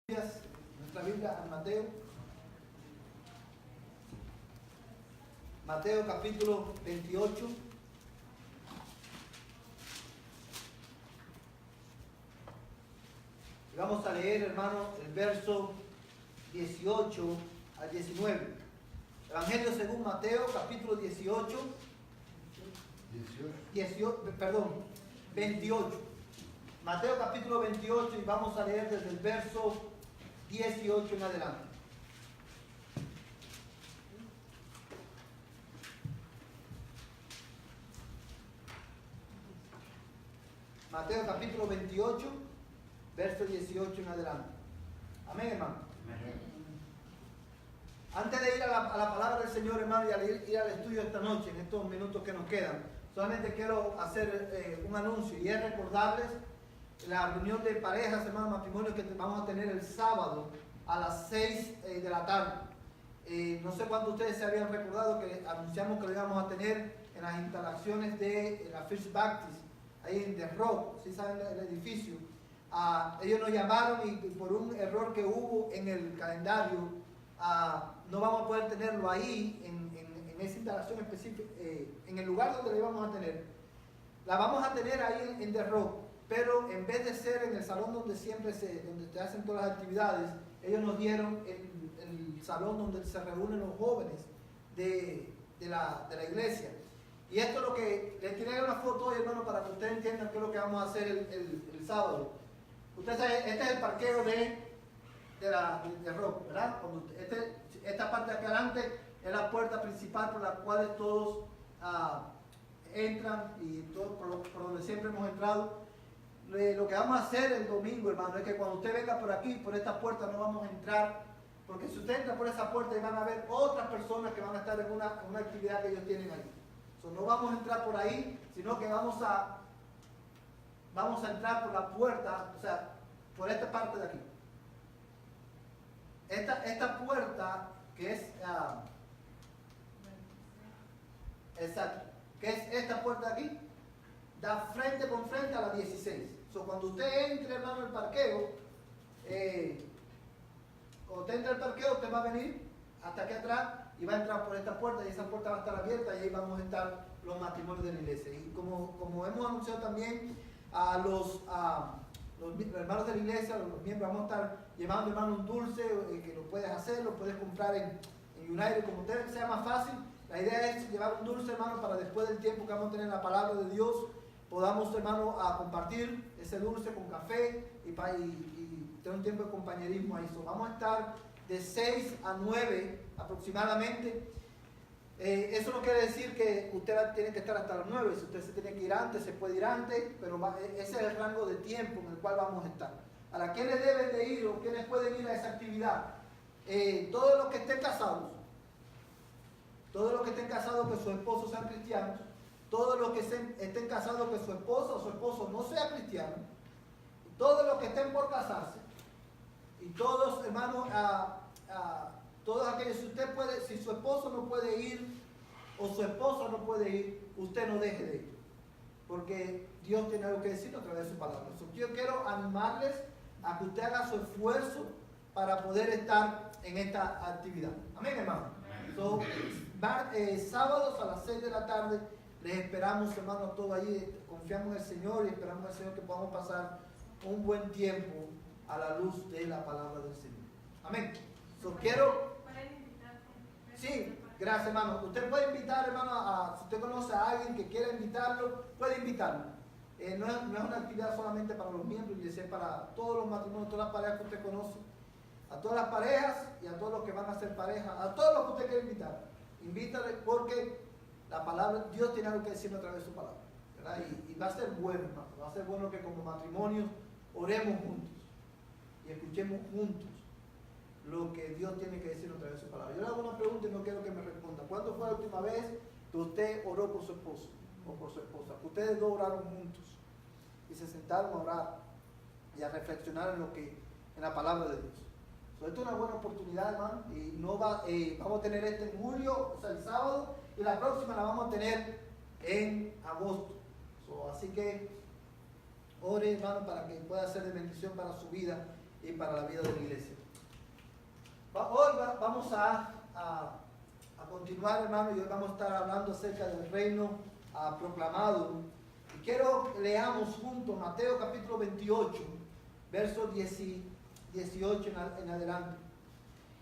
Nuestra Biblia en Mateo capítulo 28. Y vamos a leer, hermano, el verso 18 al 19. Evangelio según Mateo capítulo 28. Mateo capítulo 28 y vamos a leer desde el verso 18 en adelante. Mateo capítulo 28, verso 18 en adelante. Amén, hermano. Amén. Antes de ir a la palabra del Señor, hermano, y ir al estudio esta noche, en estos minutos que nos quedan, solamente quiero hacer un anuncio, y es recordarles la reunión de parejas, hermanos, matrimonios que vamos a tener el sábado a las 6 de la tarde. No sé cuántos de ustedes se habían recordado que anunciamos que lo íbamos a tener en las instalaciones de la First Baptist, ahí en The Rock, si saben el edificio. Ellos nos llamaron y por un error que hubo en el calendario, no vamos a poder tenerlo ahí, en esa instalación específica, en el lugar donde la íbamos a tener. La vamos a tener ahí en The Rock. Pero en vez de ser en el salón donde siempre donde se hacen todas las actividades, ellos nos dieron el salón donde se reúnen los jóvenes de la iglesia. Y esto es lo que les tiré una foto hoy, hermano, para que ustedes entiendan qué es lo que vamos a hacer el sábado. Ustedes saben, este es el parqueo de Rock, ¿verdad? Esta parte de acá adelante es la puerta principal por la cual todos entran y todo por donde siempre hemos entrado. Lo que vamos a hacer el domingo, hermano, es que cuando usted venga por aquí, por esta puerta, no vamos a entrar, porque si usted entra por esa puerta, van a ver otras personas que van a estar en una actividad que ellos tienen ahí. No vamos a entrar por ahí, sino que vamos a entrar por la puerta, o sea, por esta parte de aquí. Esta puerta que es, exacto, que es esta puerta de aquí, da frente con frente a la 16. Cuando usted entre, hermano, al parqueo, cuando usted entra al parqueo, usted va a venir hasta aquí atrás y va a entrar por esta puerta, y esa puerta va a estar abierta y ahí vamos a estar los matrimonios de la iglesia. Y como hemos anunciado también a los hermanos de la iglesia, los miembros, vamos a estar llevando, hermano, un dulce que lo puedes hacer, lo puedes comprar en United, como usted sea más fácil. La idea es llevar un dulce, hermano, para después del tiempo que vamos a tener la palabra de Dios, podamos, hermano, a compartir ese dulce con café y tener un tiempo de compañerismo ahí. Vamos a estar de 6 a 9 aproximadamente. Eso no quiere decir que usted tiene que estar hasta las 9. Si usted se tiene que ir antes, se puede ir antes, pero ese es el rango de tiempo en el cual vamos a estar. ¿Para quiénes deben de ir o quiénes pueden ir a esa actividad? Todos los que estén casados. Todos los que estén casados que sus esposos sean cristianos. Todos los que estén casados que su esposa o su esposo no sea cristiano. Todos los que estén por casarse. Y todos, hermanos, todos aquellos, si su esposo no puede ir o su esposa no puede ir, usted no deje de ir. Porque Dios tiene algo que decir a través de su palabra. Yo quiero animarles a que usted haga su esfuerzo para poder estar en esta actividad. Amén, hermano. Sábados a las 6 de la tarde les esperamos, hermano, todo allí. Confiamos en el Señor y esperamos al Señor que podamos pasar un buen tiempo a la luz de la palabra del Señor. Amén. ¿Pueden invitar? Sí, gracias, hermano. Usted puede invitar, hermano, si usted conoce a alguien que quiera invitarlo, puede invitarlo. No es una actividad solamente para los miembros, es para todos los matrimonios, todas las parejas que usted conoce, a todas las parejas y a todos los que van a ser pareja, a todos los que usted quiera invitar. Invítale porque la palabra, Dios tiene algo que decir a través de su palabra, ¿verdad? Y va a ser bueno, hermano. Va a ser bueno que como matrimonios oremos juntos y escuchemos juntos lo que Dios tiene que decir a través de su palabra. Yo le hago una pregunta y no quiero que me responda. ¿Cuándo fue la última vez que usted oró por su esposo o por su esposa? Ustedes dos oraron juntos y se sentaron a orar y a reflexionar en la palabra de Dios. Esto es una buena oportunidad, hermano, y vamos a tener en julio, o sea, el sábado, y la próxima la vamos a tener en agosto. Así que ore, hermano, para que pueda ser de bendición para su vida y para la vida de la iglesia. Hoy vamos a continuar, hermano, y hoy vamos a estar hablando acerca del reino proclamado. Y quiero que leamos juntos Mateo capítulo 28, versos 18 en adelante.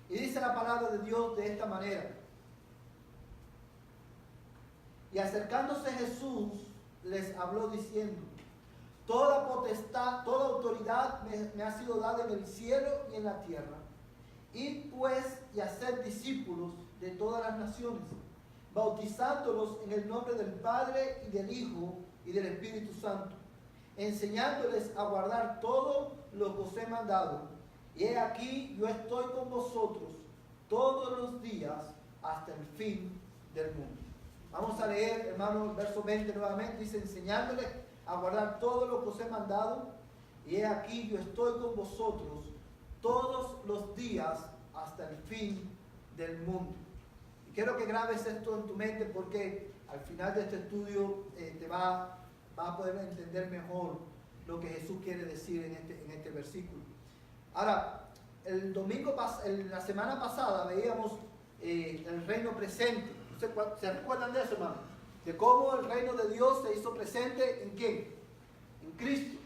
Y dice la palabra de Dios de esta manera. Y acercándose Jesús les habló diciendo: toda potestad, toda autoridad me ha sido dada en el cielo y en la tierra. Id pues y haced discípulos de todas las naciones, bautizándolos en el nombre del Padre y del Hijo y del Espíritu Santo, enseñándoles a guardar todo lo que os he mandado. Y he aquí, yo estoy con vosotros todos los días hasta el fin del mundo. Vamos a leer, hermano, el verso 20 nuevamente. Dice: enseñándoles a guardar todo lo que os he mandado. Y he aquí, yo estoy con vosotros todos los días hasta el fin del mundo. Y quiero que grabes esto en tu mente, porque al final de este estudio te va a poder entender mejor lo que Jesús quiere decir en este versículo. Ahora, la semana pasada veíamos el reino presente. ¿Se recuerdan de eso, hermano? De cómo el reino de Dios se hizo presente ¿en quién? En Cristo.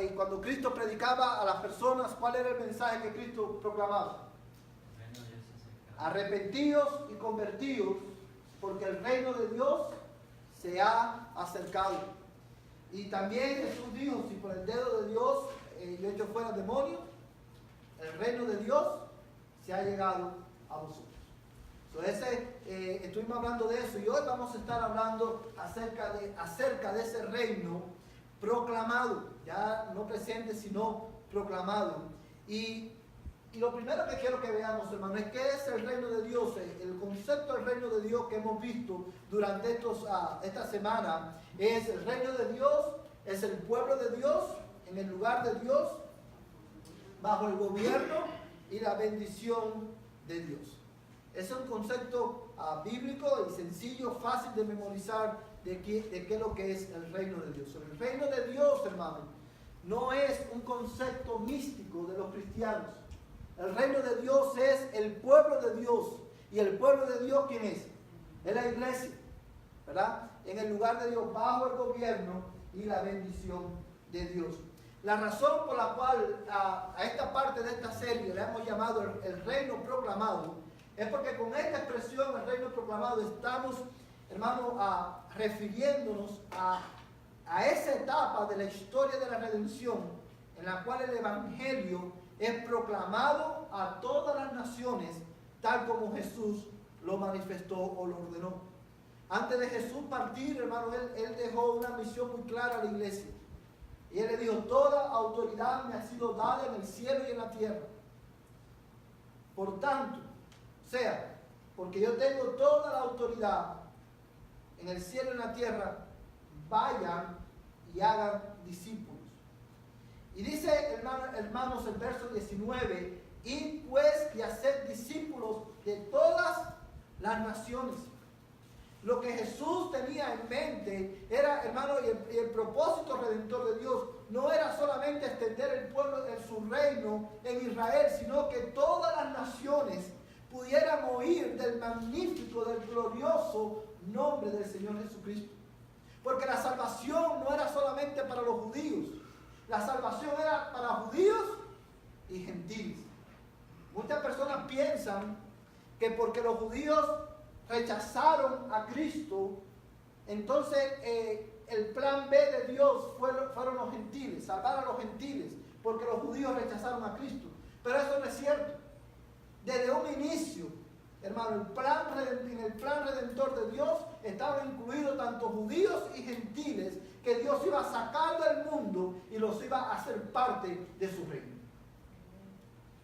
Y cuando Cristo predicaba a las personas, ¿cuál era el mensaje que Cristo proclamaba? Arrepentíos y convertíos, porque el reino de Dios se ha acercado. Y también Jesús dijo: si por el dedo de Dios yo echo fuera demonios, el reino de Dios se ha llegado a vosotros. Estuvimos hablando de eso, y hoy vamos a estar hablando acerca de ese reino proclamado, ya no presente sino proclamado. Y lo primero que quiero que veamos, hermano, es qué es el reino de Dios. El concepto del reino de Dios que hemos visto durante esta semana es: el reino de Dios es el pueblo de Dios en el lugar de Dios, bajo el gobierno y la bendición de Dios. Es un concepto bíblico y sencillo, fácil de memorizar de qué es lo que es el reino de Dios. El reino de Dios, hermano, no es un concepto místico de los cristianos. El reino de Dios es el pueblo de Dios. ¿Y el pueblo de Dios quién es? Es la iglesia, ¿verdad? En el lugar de Dios, bajo el gobierno y la bendición de Dios. La razón por la cual a esta parte de esta serie le hemos llamado el reino proclamado es porque con esta expresión, el reino proclamado, estamos, hermano, refiriéndonos a esa etapa de la historia de la redención en la cual el evangelio es proclamado a todas las naciones, tal como Jesús lo manifestó o lo ordenó. Antes de Jesús partir, hermano, él dejó una misión muy clara a la iglesia. Y él le dijo: toda autoridad me ha sido dada en el cielo y en la tierra. Por tanto, porque yo tengo toda la autoridad en el cielo y en la tierra, vayan y hagan discípulos. Y dice, hermanos, el verso 19: id pues y haced discípulos de todas las naciones. Lo que Jesús tenía en mente era, hermano, y el propósito redentor de Dios no era solamente extender el pueblo en su reino en Israel, sino que todas las naciones pudieran oír del magnífico, del glorioso nombre del Señor Jesucristo. Porque la salvación no era solamente para los judíos, la salvación era para judíos y gentiles. Muchas personas piensan que porque los judíos rechazaron a Cristo, entonces el plan B de Dios fueron los gentiles, salvar a los gentiles, porque los judíos rechazaron a Cristo. Pero eso no es cierto. Desde un inicio, hermano, en el plan redentor de Dios estaban incluidos tanto judíos y gentiles, que Dios iba a sacar del mundo y los iba a hacer parte de su reino.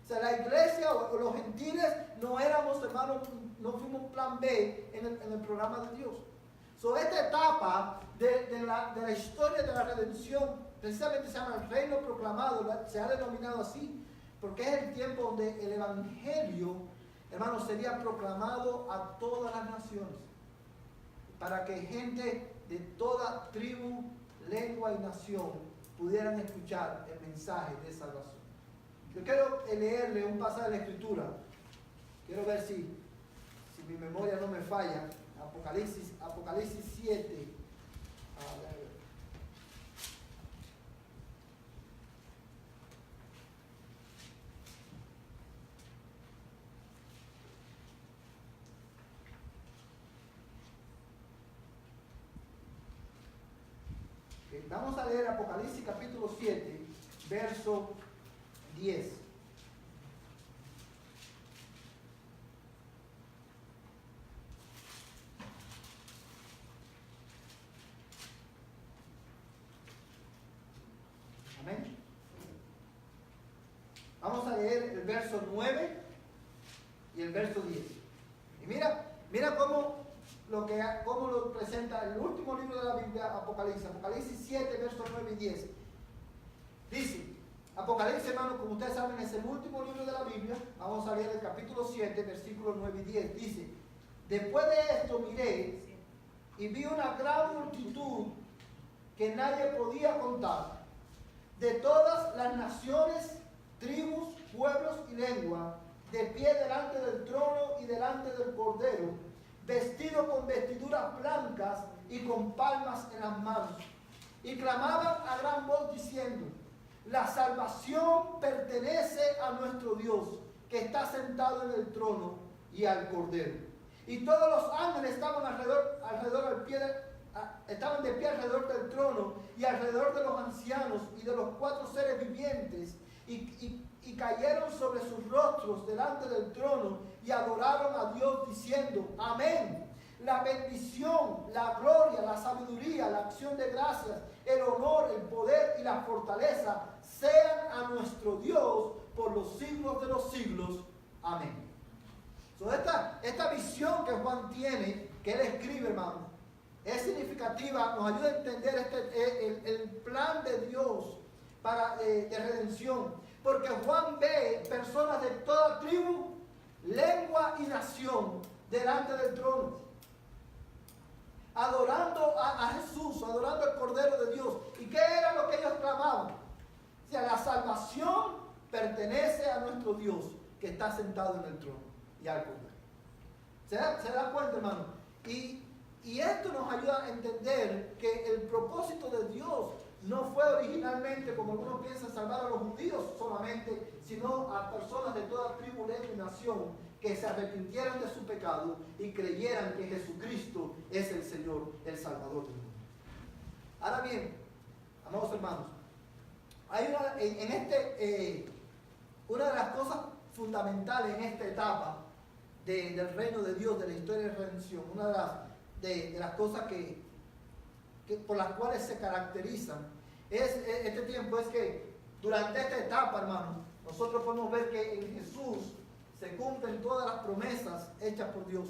O sea, la iglesia o los gentiles no éramos, hermanos, no fuimos plan B en el programa de Dios. Esta etapa de la historia de la redención precisamente se llama el reino proclamado, se ha denominado así, porque es el tiempo donde el evangelio, hermanos, sería proclamado a todas las naciones, para que gente de toda tribu, lengua y nación pudieran escuchar el mensaje de salvación. Yo quiero leerle un pasaje de la Escritura. Quiero ver si mi memoria no me falla. Apocalipsis 7. A ver. Vamos a leer Apocalipsis capítulo 7, verso 10. Amén. Vamos a leer el verso 9 y el verso 10. Y mira cómo lo presenta el último libro de la Biblia, Apocalipsis 7, versos 9 y 10. Dice, Apocalipsis, hermano, como ustedes saben, es el último libro de la Biblia. Vamos a leer el capítulo 7, versículos 9 y 10. Dice, después de esto miré y vi una gran multitud que nadie podía contar, de todas las naciones, tribus, pueblos y lenguas, de pie delante del trono y delante del Cordero, vestidos con vestiduras blancas y con palmas en las manos. Y clamaban a gran voz diciendo, la salvación pertenece a nuestro Dios, que está sentado en el trono y al Cordero. Y todos los ángeles estaban estaban de pie alrededor del trono y alrededor de los ancianos y de los cuatro seres vivientes, y cayeron sobre sus rostros delante del trono y adoraron a Dios diciendo, amén. La bendición, la gloria, la sabiduría, la acción de gracias, el honor, el poder y la fortaleza sean a nuestro Dios por los siglos de los siglos. Amén. So, esta visión que Juan tiene, que él escribe, hermano, es significativa, nos ayuda a entender el plan de Dios de redención. Porque Juan ve personas de toda tribu, lengua y nación delante del trono, adorando a Jesús, adorando al Cordero de Dios. ¿Y qué era lo que ellos clamaban? O sea, la salvación pertenece a nuestro Dios, que está sentado en el trono y al Cordero. ¿Se da cuenta, hermano? Y esto nos ayuda a entender que el propósito de Dios no fue originalmente, como algunos piensan, salvar a los judíos solamente, sino a personas de toda tribu, lengua y nación que se arrepintieran de su pecado y creyeran que Jesucristo es el Señor, el Salvador del mundo. Ahora bien, amados hermanos, hay una de las cosas fundamentales en esta etapa del reino de Dios, de la historia de redención, una de las cosas que por las cuales se caracterizan este tiempo, es que durante esta etapa, hermano, nosotros podemos ver que en Jesús se cumplen todas las promesas hechas por Dios.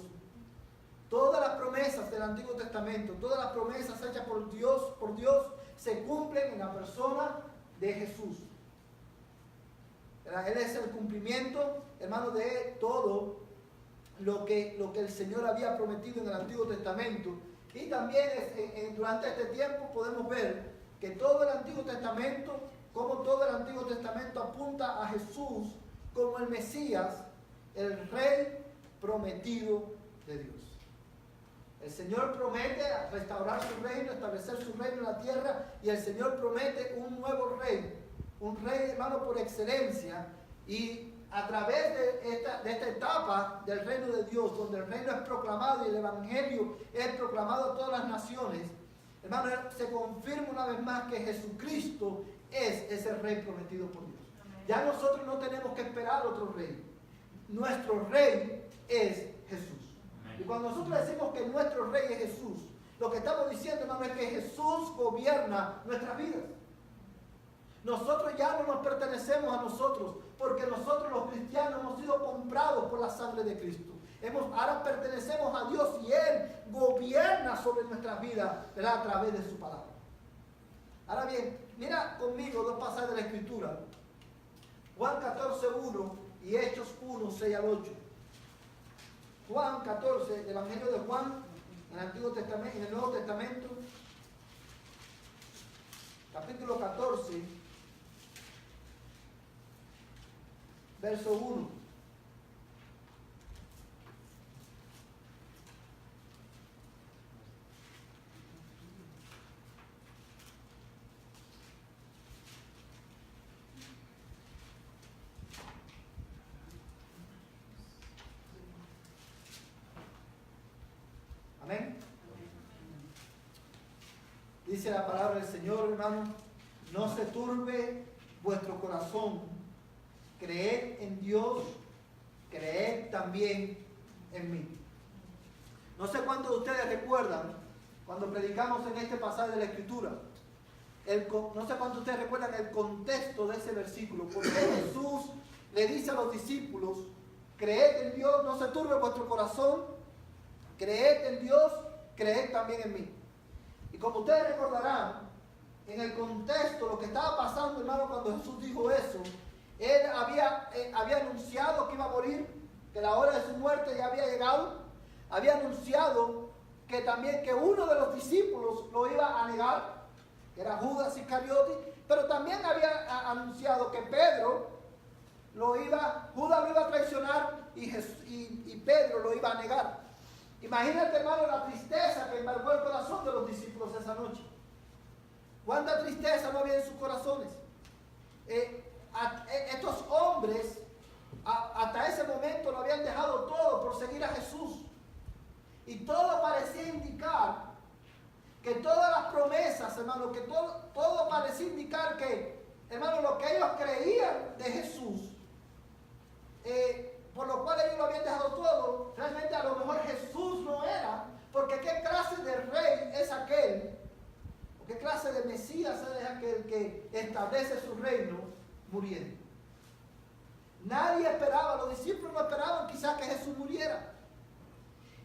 Todas las promesas del Antiguo Testamento, todas las promesas hechas por Dios se cumplen en la persona de Jesús. Él es el cumplimiento, hermano, de todo lo que el Señor había prometido en el Antiguo Testamento. Y también durante este tiempo podemos ver que todo el Antiguo Testamento, como todo el Antiguo Testamento apunta a Jesús como el Mesías, el Rey prometido de Dios. El Señor promete restaurar su reino, establecer su reino en la tierra, y el Señor promete un nuevo rey, un rey, hermano, por excelencia. Y a través de esta etapa del reino de Dios, donde el reino es proclamado y el evangelio es proclamado a todas las naciones, hermano, se confirma una vez más que Jesucristo es ese rey prometido por Dios. Ya nosotros no tenemos que esperar otro rey. Nuestro rey es Jesús. Y cuando nosotros decimos que nuestro rey es Jesús, lo que estamos diciendo, hermano, es que Jesús gobierna nuestras vidas. Nosotros ya no nos pertenecemos a nosotros, porque nosotros los cristianos hemos sido comprados por la sangre de Cristo. Ahora pertenecemos a Dios y Él gobierna sobre nuestras vidas, ¿verdad?, a través de su palabra. Ahora bien, mira conmigo dos pasajes de la Escritura. Juan 14:1 y Hechos 1:6 al 8. Juan 14, el Evangelio de Juan, en el Antiguo Testamento, en el Nuevo Testamento, capítulo 14. verso 1. Amén. Dice la palabra del Señor, hermano, no se turbe vuestro corazón, creed en Dios, creed también en mí. No sé cuántos de ustedes recuerdan cuando predicamos en este pasaje de la Escritura, no sé cuántos de ustedes recuerdan el contexto de ese versículo, porque Jesús le dice a los discípulos, creed en Dios, no se turbe vuestro corazón, creed en Dios, creed también en mí. Y como ustedes recordarán, en el contexto, lo que estaba pasando, hermano, cuando Jesús dijo eso, Él había anunciado que iba a morir, que la hora de su muerte ya había llegado, había anunciado que también que uno de los discípulos lo iba a negar, que era Judas Iscariote, pero también había anunciado que Pedro Judas lo iba a traicionar y Pedro lo iba a negar. Imagínate, hermano, la tristeza que embargó el corazón de los discípulos esa noche. ¿Cuánta tristeza no había en sus corazones? Estos hombres, hasta ese momento, lo habían dejado todo por seguir a Jesús. Y todo parecía indicar que todas las promesas, hermano, que todo parecía indicar que, hermano, lo que ellos creían de Jesús, por lo cual ellos lo habían dejado todo, realmente a lo mejor Jesús no era, porque qué clase de rey es aquel, o qué clase de Mesías es aquel que establece su reino muriendo. Nadie esperaba, los discípulos no esperaban quizás que Jesús muriera.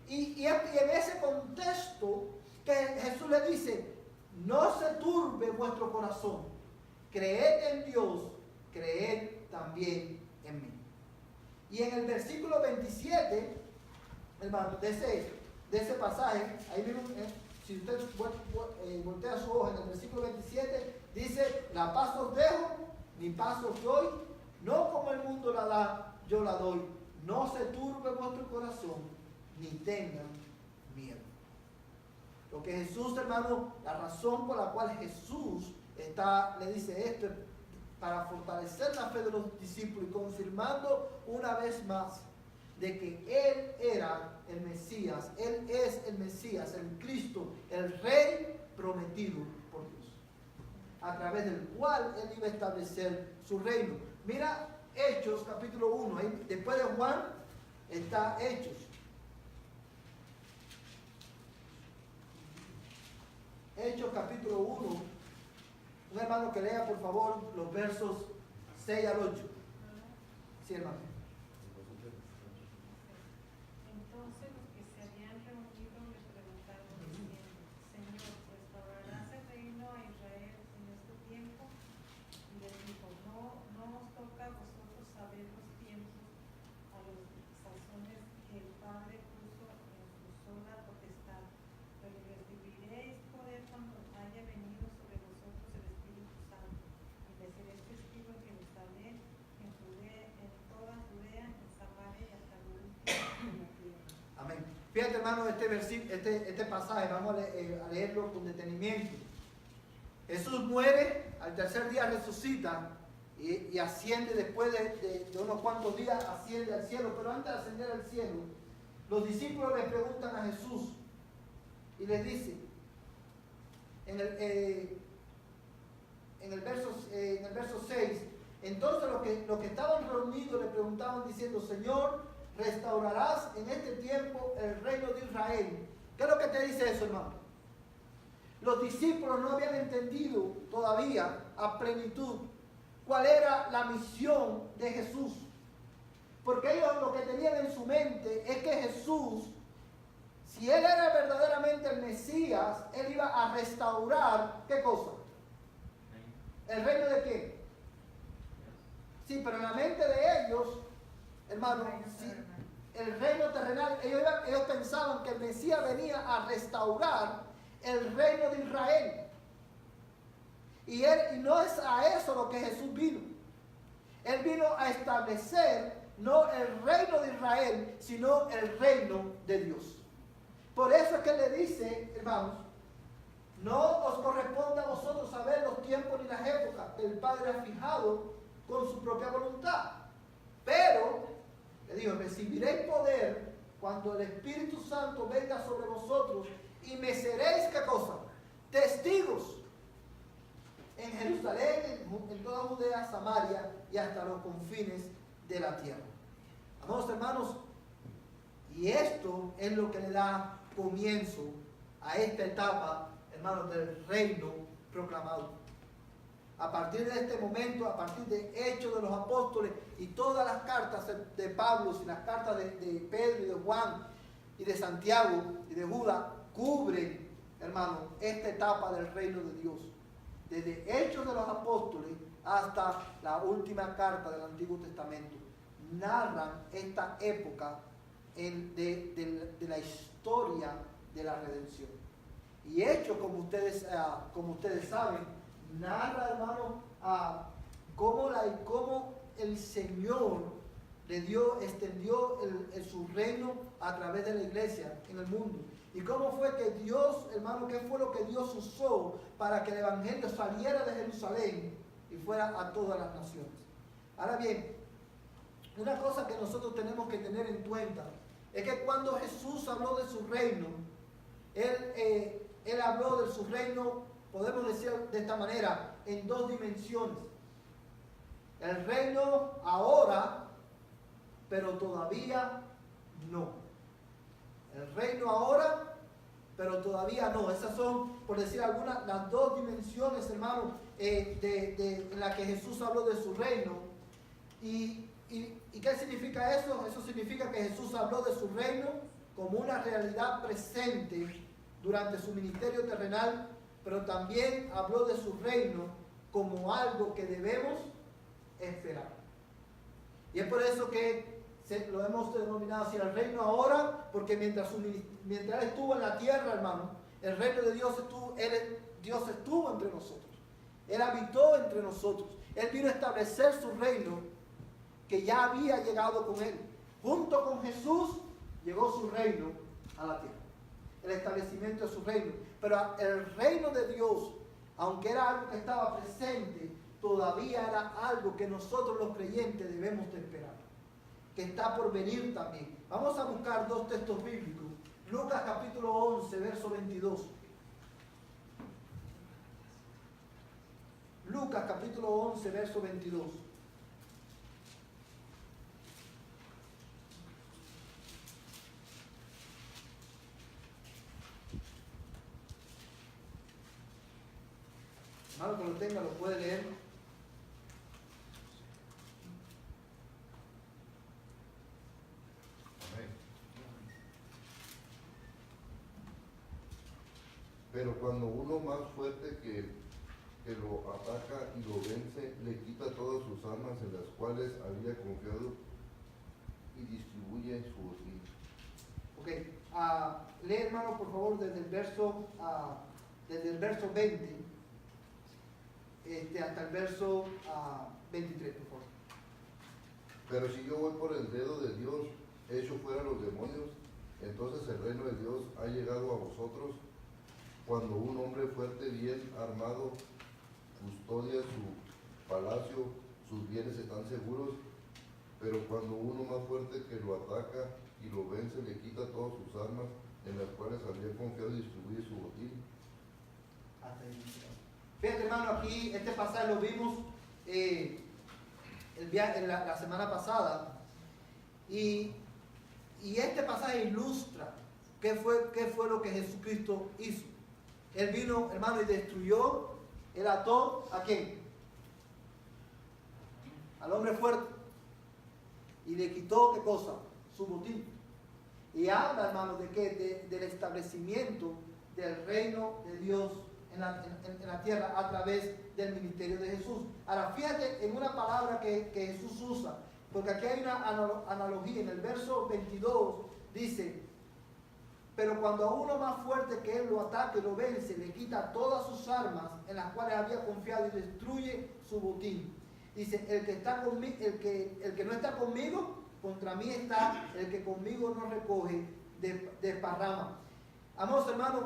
Y en ese contexto que Jesús le dice, no se turbe vuestro corazón, creed en Dios, creed también en mí. Y en el versículo 27, hermano, de ese pasaje, ahí mismo, si usted voltea su hoja en el versículo 27, dice, la paz os dejo, mi paz os doy, no como el mundo la da, yo la doy. No se turbe vuestro corazón, ni tengan miedo. Lo que Jesús, hermano, la razón por la cual Jesús le dice esto es para fortalecer la fe de los discípulos y confirmando una vez más de que Él era el Mesías, Él es el Mesías, el Cristo, el Rey prometido por Dios, a través del cual Él iba a establecer su reino. Mira Hechos capítulo 1, ahí, después de Juan está Hechos. Hechos capítulo 1. Un hermano que lea por favor los versos 6 al 8. Sí, hermano. Entonces los que se habían reunido le preguntaron diciendo, Señor, ¿restaurarás el reino a Israel en este tiempo? Y les dijo, no os toca a vosotros saber los tiempos, a los sazones que el Padre puso en su sola potestad, pero recibiréis poder cuando haya venido sobre vosotros el Espíritu Santo, y me seréis testigos en Jerusalén, en Judea, en toda Judea, en Samaria y hasta el último de la tierra. Amén. Fíjate, hermano, este pasaje, vamos a leerlo con detenimiento. Jesús muere, al tercer día resucita y asciende después de unos cuantos días, asciende al cielo. Pero antes de ascender al cielo, los discípulos le preguntan a Jesús y les dice, en el verso 6, entonces los que estaban reunidos le preguntaban diciendo, Señor, ¿restaurarás en este tiempo el reino de Israel? ¿Qué es lo que te dice eso, hermano? Los discípulos no habían entendido todavía a plenitud cuál era la misión de Jesús. Porque ellos lo que tenían en su mente es que Jesús, si Él era verdaderamente el Mesías, Él iba a restaurar, ¿qué cosa? ¿El reino de qué? Sí, pero en la mente de ellos, hermano, sí, el reino terrenal, ellos pensaban que el Mesías venía a restaurar el reino de Israel. Y no es a eso lo que Jesús vino. Él vino a establecer no el reino de Israel, sino el reino de Dios. Por eso es que le dice, hermanos, no os corresponde a vosotros saber los tiempos ni las épocas que el Padre ha fijado con su propia voluntad. Pero, le digo, recibiréis poder cuando el Espíritu Santo venga sobre vosotros y me seréis, ¿qué cosa? Testigos en Jerusalén, en toda Judea, Samaria y hasta los confines de la tierra. Amados hermanos, y esto es lo que le da comienzo a esta etapa, hermanos, del reino proclamado. A partir de este momento, a partir de Hechos de los Apóstoles y todas las cartas de Pablo y las cartas de Pedro y de Juan y de Santiago y de Judas, cubren, hermanos, esta etapa del reino de Dios. Desde Hechos de los Apóstoles hasta la última carta del Antiguo Testamento, narran esta época de la historia de la redención. Y Hechos, como ustedes saben, narra, hermano, cómo el Señor extendió su reino a través de la iglesia en el mundo. Y cómo fue que Dios, hermano, qué fue lo que Dios usó para que el Evangelio saliera de Jerusalén y fuera a todas las naciones. Ahora bien, una cosa que nosotros tenemos que tener en cuenta es que cuando Jesús habló de su reino, Él habló de su reino, podemos decir de esta manera, en dos dimensiones. El reino ahora, pero todavía no. El reino ahora, pero todavía no. Esas son, por decir algunas, las dos dimensiones, hermano, en las que Jesús habló de su reino. ¿Y qué significa eso? Eso significa que Jesús habló de su reino como una realidad presente durante su ministerio terrenal, pero también habló de su reino como algo que debemos esperar. Y es por eso que lo hemos denominado así el reino ahora, porque mientras Él estuvo en la tierra, hermano, el reino de Dios Dios estuvo entre nosotros. Él habitó entre nosotros. Él vino a establecer su reino que ya había llegado con Él. Junto con Jesús llegó su reino a la tierra. El establecimiento de su reino. Pero el reino de Dios, aunque era algo que estaba presente, todavía era algo que nosotros los creyentes debemos de esperar, que está por venir también. Vamos a buscar dos textos bíblicos. Lucas capítulo 11, verso 22. Lucas capítulo 11, verso 22. Hermano, que lo tenga, lo puede leer. Pero cuando uno más fuerte que lo ataca y lo vence, le quita todas sus armas en las cuales había confiado y distribuye su botín. Ok, lee, hermano, por favor, desde el verso 20 hasta el verso 23, por favor. Pero si yo voy por el dedo de Dios, echo fuera los demonios, entonces el reino de Dios ha llegado a vosotros. Cuando un hombre fuerte, bien armado, custodia su palacio, sus bienes están seguros, pero cuando uno más fuerte que lo ataca y lo vence, le quita todas sus armas en las cuales había confiado y distribuye su botín. Fíjate, hermano, aquí este pasaje lo vimos la semana pasada, y este pasaje ilustra qué fue lo que Jesucristo hizo. Él vino, hermano, y destruyó, él ató ¿a quién? Al hombre fuerte, y le quitó, ¿qué cosa? Su botín. Y habla, hermano, ¿de qué? Del establecimiento del reino de Dios en la tierra a través del ministerio de Jesús. Ahora, fíjate en una palabra que Jesús usa, porque aquí hay una analogía. En el verso 22 dice: pero cuando a uno más fuerte que él lo ataque y lo vence, le quita todas sus armas en las cuales había confiado y destruye su botín. Dice, el que no está conmigo, contra mí está, el que conmigo no recoge, desparrama. Amados hermanos,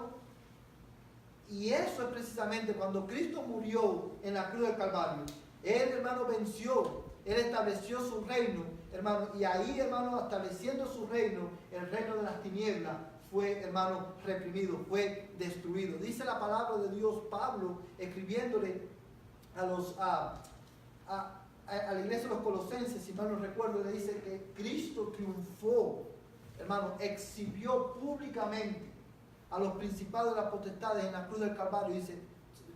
y eso es precisamente cuando Cristo murió en la cruz del Calvario. Él, hermano, venció, Él estableció su reino, hermano, y ahí, hermano, estableciendo su reino, el reino de las tinieblas fue, hermano, reprimido, fue destruido. Dice la palabra de Dios, Pablo, escribiéndole a la iglesia de los Colosenses, si mal no recuerdo, le dice que Cristo triunfó, hermano, exhibió públicamente a los principados de las potestades en la cruz del Calvario, dice,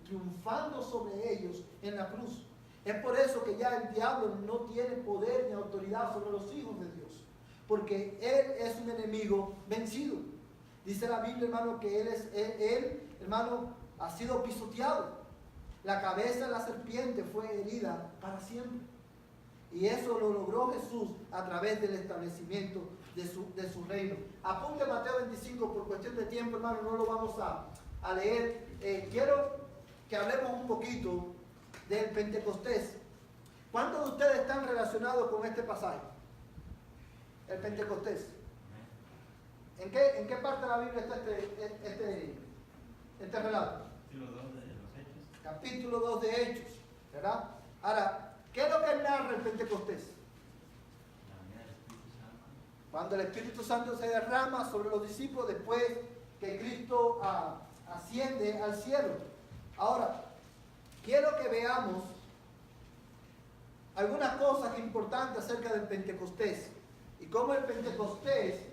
triunfando sobre ellos en la cruz. Es por eso que ya el diablo no tiene poder ni autoridad sobre los hijos de Dios, porque él es un enemigo vencido. Dice la Biblia, hermano, que él, hermano, ha sido pisoteado. La cabeza de la serpiente fue herida para siempre. Y eso lo logró Jesús a través del establecimiento de su reino. Apunte Mateo 25, por cuestión de tiempo, hermano, no lo vamos a leer. Quiero que hablemos un poquito del Pentecostés. ¿Cuántos de ustedes están relacionados con este pasaje? El Pentecostés. ¿En qué parte de la Biblia está este relato? Capítulo 2 de Hechos, ¿verdad? Ahora, ¿qué es lo que narra el Pentecostés? Cuando el Espíritu Santo se derrama sobre los discípulos después que Cristo asciende al cielo. Ahora, quiero que veamos algunas cosas importantes acerca del Pentecostés y cómo el Pentecostés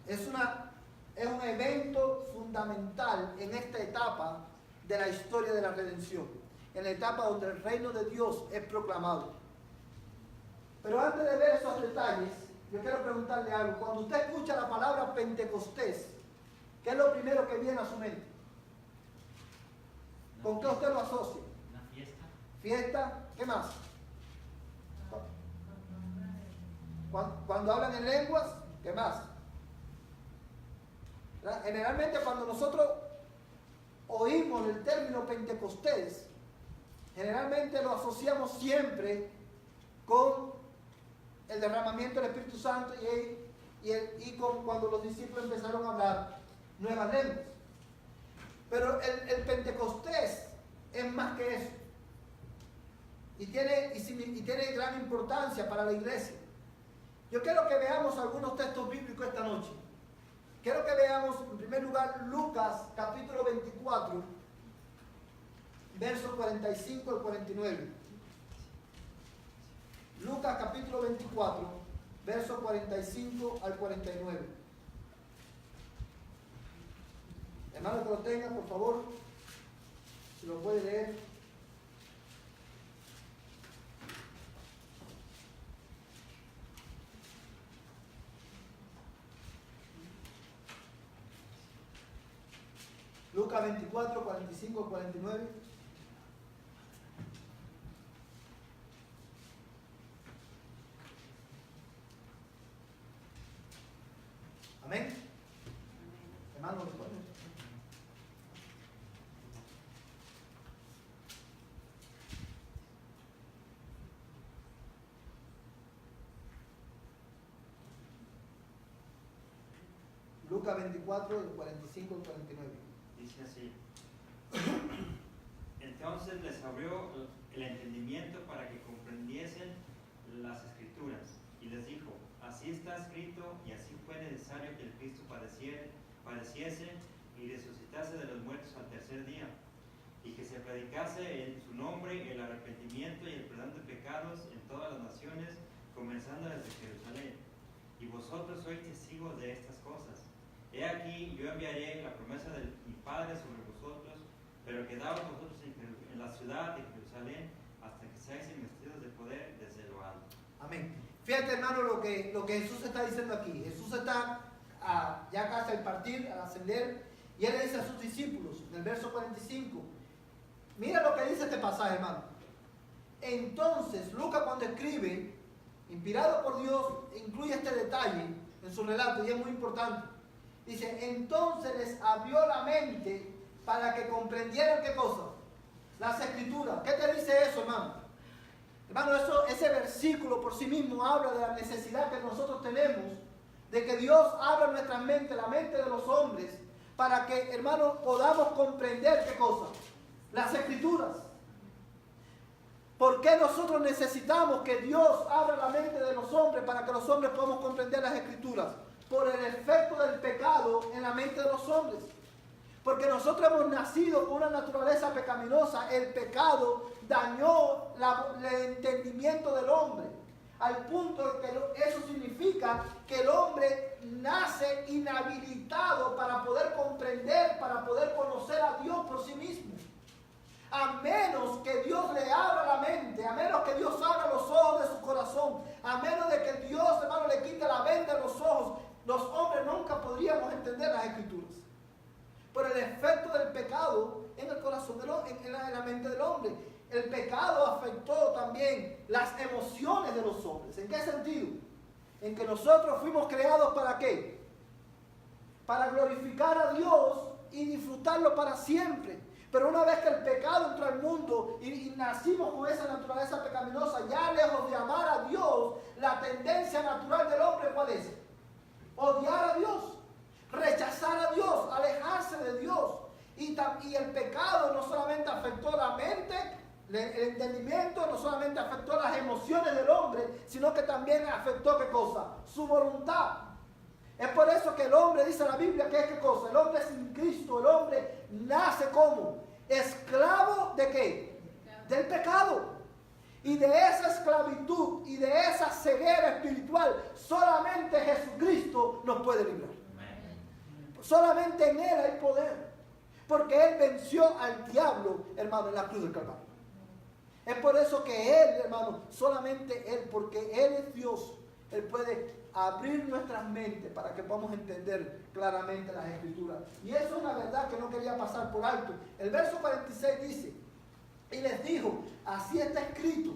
es un evento fundamental en esta etapa de la historia de la redención, en la etapa donde el reino de Dios es proclamado. Pero antes de ver esos detalles, yo quiero preguntarle algo. Cuando usted escucha la palabra Pentecostés, ¿qué es lo primero que viene a su mente? ¿Con qué usted lo asocia? Una fiesta. ¿Fiesta? ¿Qué más? Cuando hablan en lenguas, ¿qué más? Generalmente cuando nosotros oímos el término Pentecostés, generalmente lo asociamos siempre con el derramamiento del Espíritu Santo y con cuando los discípulos empezaron a hablar nuevas lenguas. Pero el Pentecostés es más que eso. Y tiene gran importancia para la iglesia. Yo quiero que veamos algunos textos bíblicos esta noche. Quiero que veamos, en primer lugar, Lucas capítulo 24, versos 45 al 49. Lucas capítulo 24, versos 45 al 49. Hermano que lo tenga, por favor, si lo puede leer. Lucas 24, 45, 49. Amén. Hermano, responde. Lucas 24, 45 al 49. Dice así. Entonces les abrió el entendimiento para que comprendiesen las Escrituras y les dijo, así está escrito y así fue necesario que el Cristo padeciese y resucitase de los muertos al tercer día, y que se predicase en su nombre el arrepentimiento y el perdón de pecados en todas las naciones, comenzando desde Jerusalén. Y vosotros sois testigos de estas cosas. He aquí, yo enviaré la promesa de mi Padre sobre vosotros, pero quedaos vosotros en la ciudad de Jerusalén hasta que seáis investidos de poder desde lo alto. Amén. Fíjate, hermano, lo que Jesús está diciendo aquí. Jesús está ya casi al partir, al ascender, y él le dice a sus discípulos, en el verso 45, mira lo que dice este pasaje, hermano. Entonces, Lucas cuando escribe, inspirado por Dios, incluye este detalle en su relato, y es muy importante. Dice, entonces les abrió la mente para que comprendieran ¿qué cosa? Las Escrituras. ¿Qué te dice eso, hermano? Hermano, ese versículo por sí mismo habla de la necesidad que nosotros tenemos de que Dios abra nuestra mente, la mente de los hombres, para que, hermano, podamos comprender ¿qué cosa? Las Escrituras. ¿Por qué nosotros necesitamos que Dios abra la mente de los hombres para que los hombres podamos comprender las Escrituras? Por el efecto del pecado en la mente de los hombres. Porque nosotros hemos nacido con una naturaleza pecaminosa. El pecado dañó el entendimiento del hombre. Al punto de que eso significa que el hombre nace inhabilitado para poder comprender, para poder conocer a Dios por sí mismo. A menos que Dios le abra la mente, a menos que Dios abra los ojos de su corazón, a menos de que Dios, hermano, le quite la venda de los ojos, los hombres nunca podríamos entender las Escrituras. Por el efecto del pecado en el corazón, en la mente del hombre. El pecado afectó también las emociones de los hombres. ¿En qué sentido? En que nosotros fuimos creados ¿para qué? Para glorificar a Dios y disfrutarlo para siempre. Pero una vez que el pecado entró al mundo y nacimos con esa naturaleza pecaminosa, ya lejos de amar a Dios, la tendencia natural del hombre, ¿cuál es? Odiar a Dios, rechazar a Dios, alejarse de Dios. Y el pecado no solamente afectó la mente, el entendimiento, no solamente afectó las emociones del hombre, sino que también afectó ¿qué cosa? Su voluntad. Es por eso que el hombre, dice la Biblia, que es ¿qué cosa? El hombre sin Cristo, el hombre nace como esclavo ¿de qué? Del pecado. Y de esa esclavitud y de esa ceguera espiritual, solamente Jesucristo nos puede librar. Solamente en Él hay poder. Porque Él venció al diablo, hermano, en la cruz del Calvario. Es por eso que Él, hermano, solamente Él, porque Él es Dios, Él puede abrir nuestras mentes para que podamos entender claramente las Escrituras. Y eso es una verdad que no quería pasar por alto. El verso 46 dice, y les dijo, así está escrito,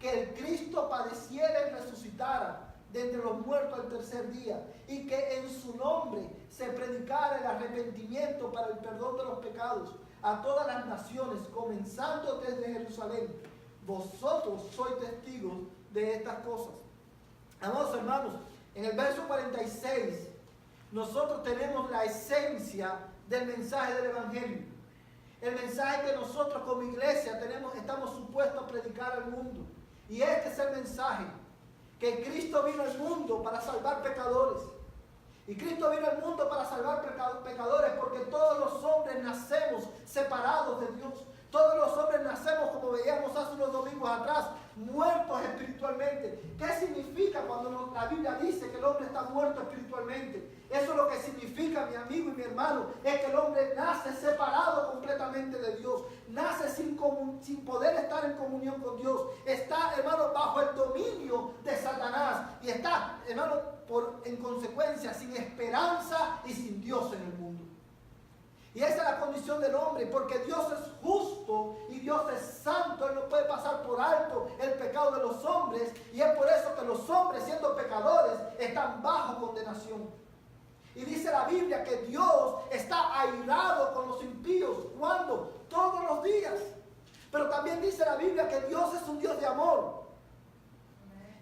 que el Cristo padeciera y resucitara de entre los muertos al tercer día, y que en su nombre se predicara el arrepentimiento para el perdón de los pecados a todas las naciones, comenzando desde Jerusalén. Vosotros sois testigos de estas cosas. Amados hermanos, en el verso 46 nosotros tenemos la esencia del mensaje del Evangelio. El mensaje que nosotros como iglesia estamos supuestos a predicar al mundo. Y este es el mensaje, que Cristo vino al mundo para salvar pecadores. Y Cristo vino al mundo para salvar pecadores porque todos los hombres nacemos separados de Dios. Todos los hombres nacemos, como veíamos hace unos domingos atrás, muertos espiritualmente. ¿Qué significa cuando la Biblia dice que el hombre está muerto espiritualmente? Eso es lo que significa, mi amigo y mi hermano, es que el hombre nace separado completamente de Dios. Nace sin poder estar en comunión con Dios. Está, hermano, bajo el dominio de Satanás. Y está, hermano, en consecuencia, sin esperanza y sin Dios en el mundo. Y esa es la condición del hombre, porque Dios es justo y Dios es santo. Él no puede pasar por alto el pecado de los hombres. Y es por eso que los hombres, siendo pecadores, están bajo condenación. Y dice la Biblia que Dios está airado con los impíos. ¿Cuándo? Todos los días. Pero también dice la Biblia que Dios es un Dios de amor.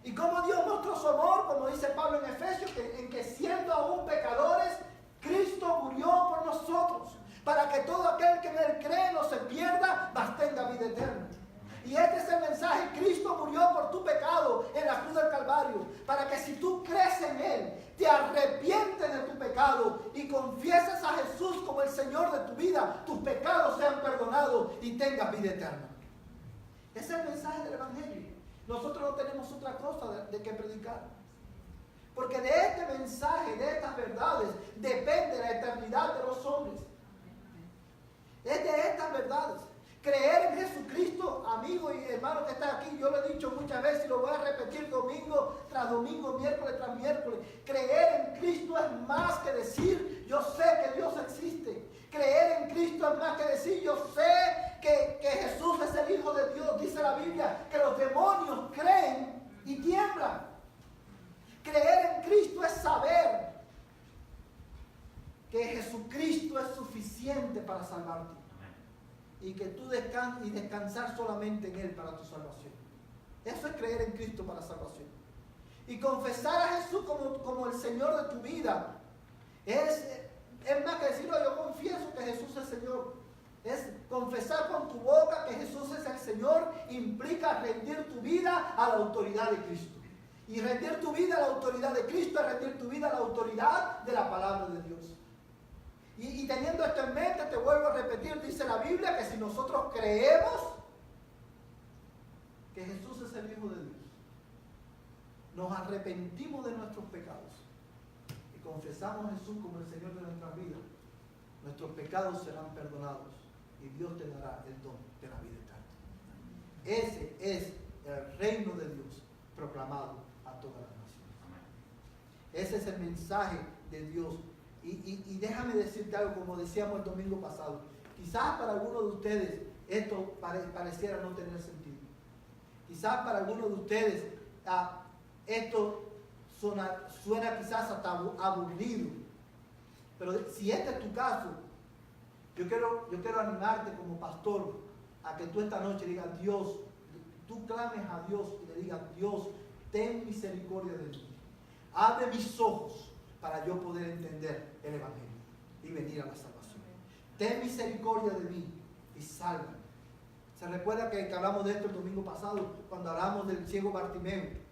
Y como Dios mostró su amor, como dice Pablo en Efesios, en que siendo aún pecadores, Cristo murió por nosotros, para que todo aquel que en Él cree no se pierda, mas tenga vida eterna. Y este es el mensaje: Cristo murió por tu pecado en la cruz del Calvario, para que si tú crees en Él, te arrepientes de tu pecado y confieses a Jesús como el Señor de tu vida, tus pecados sean perdonados y tengas vida eterna. Ese es el mensaje del Evangelio. Nosotros no tenemos otra cosa de que predicar. Porque de este mensaje, de estas verdades, depende la eternidad de los hombres. Es de estas verdades. Creer en Jesucristo, amigo y hermano que está aquí, yo lo he dicho muchas veces y lo voy a repetir domingo tras domingo, miércoles tras miércoles. Creer en Cristo es más que decir, yo sé que Dios existe. Creer en Cristo es más que decir, yo sé que Jesús es el Hijo de Dios. Dice la Biblia que los demonios creen y tiemblan. Creer en Cristo es saber que Jesucristo es suficiente para salvarte. Y que tú descansar solamente en Él para tu salvación. Es creer en Cristo para salvación. Y confesar a Jesús como el Señor de tu vida es más que decirlo, yo confieso que Jesús es Señor. Es confesar con tu boca que Jesús es el Señor, implica rendir tu vida a la autoridad de Cristo. Y rendir tu vida a la autoridad de Cristo es rendir tu vida a la autoridad de la palabra de Dios. Y teniendo esto en mente, te vuelvo a repetir, dice la Biblia que si nosotros creemos que Jesús es el Hijo de Dios, nos arrepentimos de nuestros pecados y confesamos a Jesús como el Señor de nuestras vidas, nuestros pecados serán perdonados y Dios te dará el don de la vida eterna. Ese es el reino de Dios proclamado a todas las naciones. Ese es el mensaje de Dios. Y déjame decirte algo, como decíamos el domingo pasado, quizás para algunos de ustedes esto pareciera no tener sentido. Quizás para algunos de ustedes esto suena quizás hasta aburrido. Pero si este es tu caso, yo quiero animarte como pastor a que tú esta noche digas, Dios, tú clames a Dios y le digas, Dios, ten misericordia de mí. Abre mis ojos para yo poder entender el Evangelio y venir a la salvación. Ten misericordia de mí y sálvame. ¿Se recuerda que hablamos de esto el domingo pasado, cuando hablamos del ciego Bartimeo?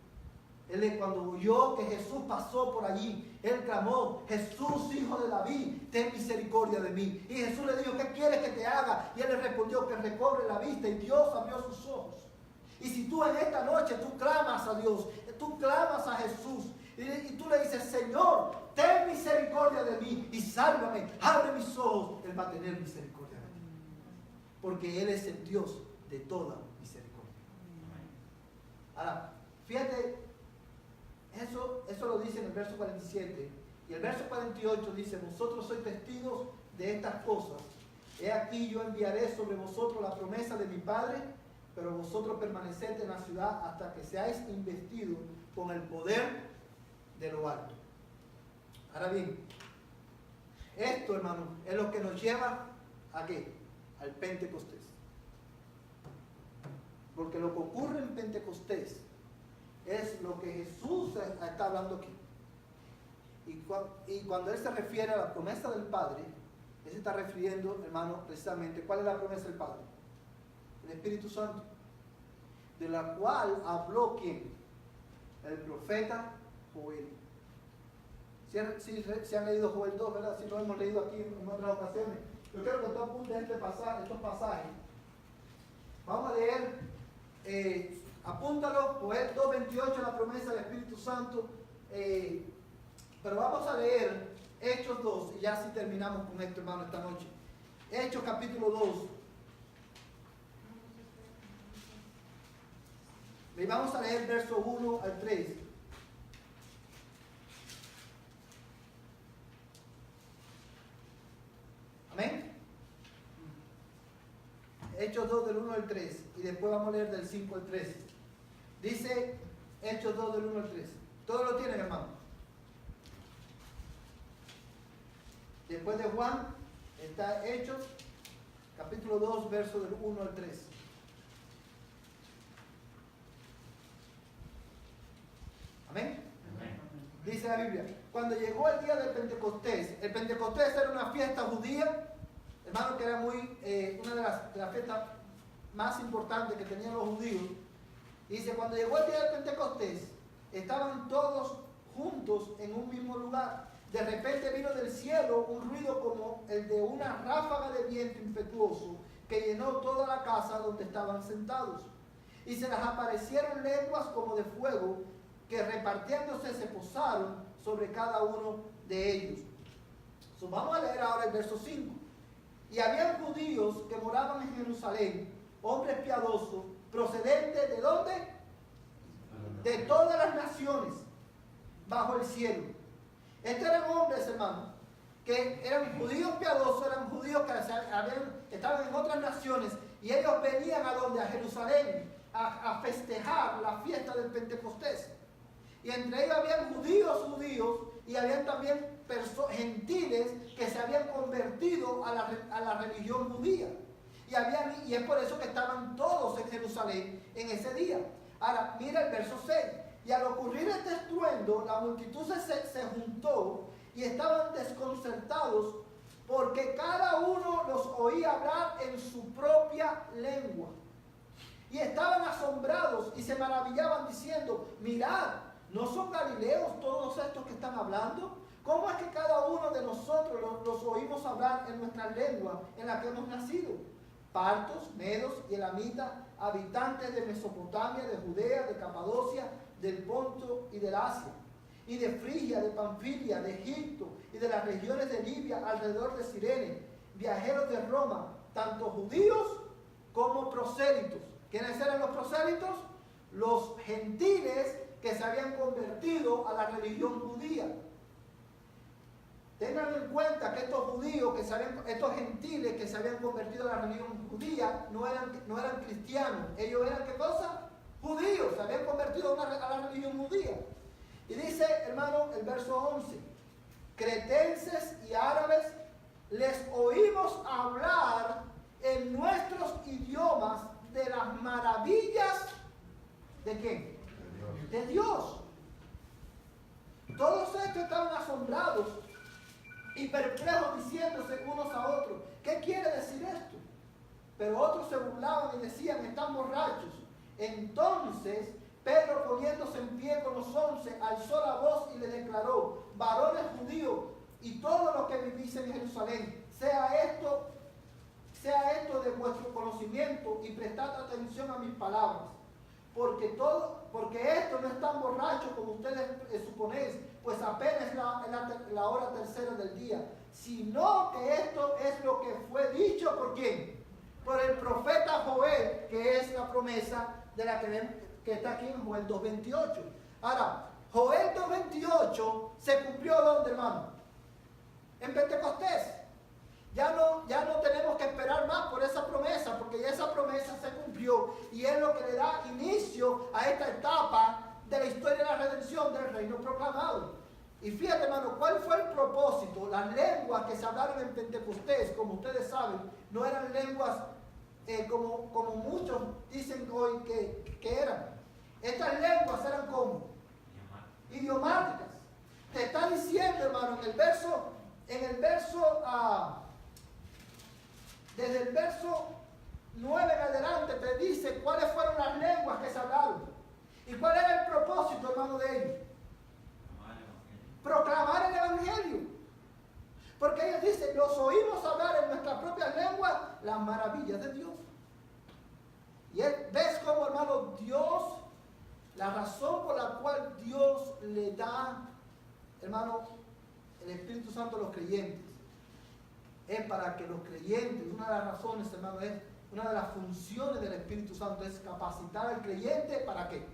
Cuando oyó que Jesús pasó por allí, él clamó, Jesús, hijo de David, ten misericordia de mí. Y Jesús le dijo, ¿qué quieres que te haga? Y él le respondió, que recobre la vista. Y Dios abrió sus ojos. Y si tú en esta noche, tú clamas a Dios, tú clamas a Jesús, y tú le dices, Señor, ten misericordia de mí y sálvame, abre mis ojos, Él va a tener misericordia de mí. Porque Él es el Dios de toda misericordia. Ahora, fíjate, eso lo dice en el verso 47. Y el verso 48 dice, vosotros sois testigos de estas cosas. He aquí yo enviaré sobre vosotros la promesa de mi Padre, pero vosotros permaneced en la ciudad hasta que seáis investidos con el poder de lo alto. Ahora bien, esto, hermano, es lo que nos lleva ¿a qué? Al Pentecostés. Porque lo que ocurre en Pentecostés es lo que Jesús está hablando aquí. Y cuando Él se refiere a la promesa del Padre, Él se está refiriendo, hermano, precisamente, ¿cuál es la promesa del Padre? El Espíritu Santo, de la cual habló ¿quién? El profeta Joel. Si han leído Joel 2, ¿verdad? Si lo hemos leído aquí en otras ocasiones. Yo quiero que tú apuntes estos pasajes. Vamos a leer, apúntalo, Joel 2:28, la promesa del Espíritu Santo. Pero vamos a leer Hechos 2, y ya así terminamos con esto, hermano, esta noche. Hechos capítulo 2. Y vamos a leer verso 1 al 3. Amén. Hechos 2 del 1 al 3. Y después vamos a leer del 5 al 13. Dice Hechos 2 del 1 al 3. ¿Todos lo tienen, hermano? Después de Juan está Hechos capítulo 2, verso del 1 al 3. Amén. Dice la Biblia, cuando llegó el día del Pentecostés, el Pentecostés era una fiesta judía, hermano, que era una de las fiestas más importantes que tenían los judíos. Dice, cuando llegó el día del Pentecostés, estaban todos juntos en un mismo lugar. De repente vino del cielo un ruido como el de una ráfaga de viento impetuoso que llenó toda la casa donde estaban sentados. Y se les aparecieron lenguas como de fuego, que repartiéndose se posaron sobre cada uno de ellos. Vamos a leer ahora el verso 5. Y habían judíos que moraban en Jerusalén, hombres piadosos, procedentes ¿de dónde? De todas las naciones bajo el cielo. Estos eran hombres, hermanos, que eran judíos piadosos, eran judíos que estaban en otras naciones, y ellos venían a donde, a Jerusalén, a festejar la fiesta del Pentecostés. Y entre ellos habían judíos, y habían también gentiles que se habían convertido a la religión judía. Y es por eso que estaban todos en Jerusalén en ese día. Ahora, mire mira el verso 6. Y al ocurrir este estruendo, la multitud se juntó y estaban desconcertados porque cada uno los oía hablar en su propia lengua. Y estaban asombrados y se maravillaban diciendo, mirad, ¿no son galileos todos estos que están hablando? ¿Cómo es que cada uno de nosotros los oímos hablar en nuestra lengua en la que hemos nacido? Partos, medos y elamitas, habitantes de Mesopotamia, de Judea, de Capadocia, del Ponto y del Asia, y de Frigia, de Panfilia, de Egipto y de las regiones de Libia alrededor de Cirene, viajeros de Roma, tanto judíos como prosélitos. ¿Quiénes eran los prosélitos? Los gentiles que se habían convertido a la religión judía. Tengan en cuenta que estos judíos, estos gentiles que se habían convertido a la religión judía, no eran cristianos. Ellos eran, ¿qué cosa? Judíos, se habían convertido a la religión judía. Y dice, hermano, el verso 11, cretenses y árabes, les oímos hablar en nuestros idiomas de las maravillas, ¿de quién? De Dios. Todos estos estaban asombrados y perplejos diciéndose unos a otros, ¿qué quiere decir esto? Pero otros se burlaban y decían, están borrachos. Entonces Pedro, poniéndose en pie con los 11, alzó la voz y le declaró, varones judíos y todos los que vivís en Jerusalén, sea esto de vuestro conocimiento y prestad atención a mis palabras, porque esto no es tan borracho como ustedes suponéis, pues apenas es la hora tercera del día, sino que esto es lo que fue dicho ¿por quién? Por el profeta Joel, que es la promesa de la que está aquí en Joel 2.28. Ahora, Joel 2.28 se cumplió ¿dónde, hermano? En Pentecostés. Ya no tenemos que esperar más por esa promesa, porque ya esa promesa se cumplió y es lo que le da inicio a esta etapa de la historia de la redención del reino proclamado. Y fíjate, hermano, ¿cuál fue el propósito? Las lenguas que se hablaron en Pentecostés, como ustedes saben, no eran lenguas como muchos dicen hoy que eran. Estas lenguas eran como idiomáticas. Te está diciendo, hermano, desde el verso 9 en adelante te dice cuáles fueron las lenguas que se hablaron. ¿Y cuál era el propósito, hermano, de ellos? Proclamar el Evangelio. Porque ellos dicen, los oímos hablar en nuestras propias lenguas las maravillas de Dios. Y ves cómo, hermano, Dios, la razón por la cual Dios le da, hermano, el Espíritu Santo a los creyentes, es para que los creyentes, una de las razones, hermano, una de las funciones del Espíritu Santo es capacitar al creyente, ¿para qué?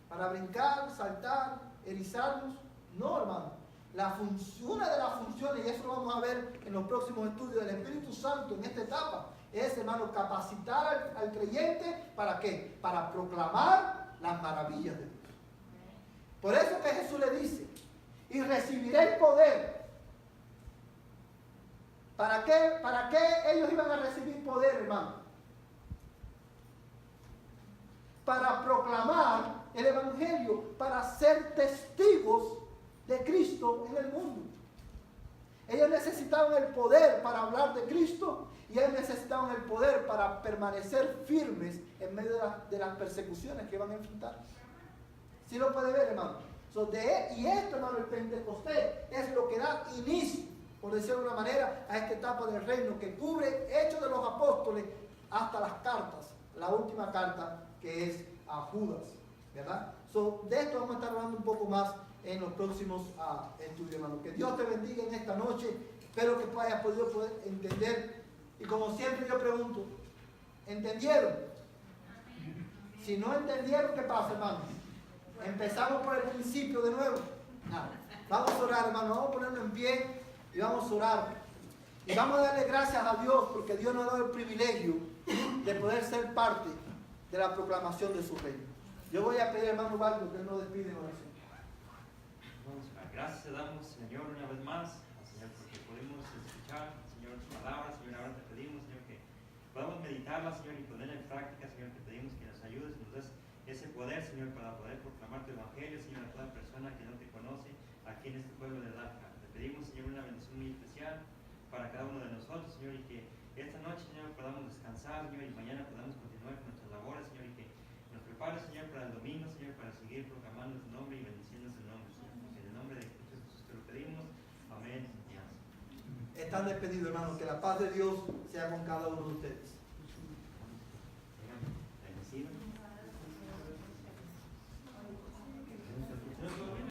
Para brincar, saltar, erizarnos. No, hermano. Una de las funciones, y eso lo vamos a ver en los próximos estudios del Espíritu Santo en esta etapa, es, hermano, capacitar al creyente, ¿para qué? Para proclamar las maravillas de Dios. Por eso que Jesús le dice, y recibiréis poder. ¿Para qué ellos iban a recibir poder, hermano? Para proclamar el Evangelio, para ser testigos de Cristo en el mundo. Ellos necesitaban el poder para hablar de Cristo y ellos necesitaban el poder para permanecer firmes en medio de las persecuciones que iban a enfrentar. ¿Sí lo puede ver, hermano? Y esto, hermano, el Pentecostés es lo que da inicio, por decirlo de una manera, a esta etapa del reino que cubre Hechos de los Apóstoles hasta las cartas, la última carta que es a Judas, ¿verdad? De esto vamos a estar hablando un poco más en los próximos estudios, hermano. Que Dios te bendiga en esta noche. Espero que hayas podido entender. Y como siempre yo pregunto, ¿entendieron? Si no entendieron, ¿qué pasa, hermano? Empezamos por el principio de nuevo. No. Vamos a orar, hermano. Vamos a ponernos en pie y vamos a orar. Y vamos a darle gracias a Dios porque Dios nos ha dado el privilegio de poder ser parte de la proclamación de su reino. Yo voy a pedir al hermano Valdo que nos despide en oración. Gracias te damos, Señor, una vez más, Señor, porque podemos escuchar, Señor, tus palabras. Señor, ahora te pedimos, Señor, que podamos meditarlas, Señor, y ponerla en práctica, Señor, te pedimos que nos ayudes, para poder proclamar tu evangelio, Señor, a toda persona que no te conoce aquí en este pueblo de Dalca. Te pedimos, Señor, una bendición muy especial para cada uno de nosotros, Señor, y que esta noche, Señor, podamos descansar, Señor, y mañana podamos continuar con nuestras labores, Señor, y que nos prepare, Señor, para el domingo, Señor, para seguir proclamando tu nombre y bendiciendo tu nombre, Señor. En el nombre de Cristo Jesús te lo pedimos. Amén y amén. Están despedidos, hermanos. Que la paz de Dios sea con cada uno de ustedes.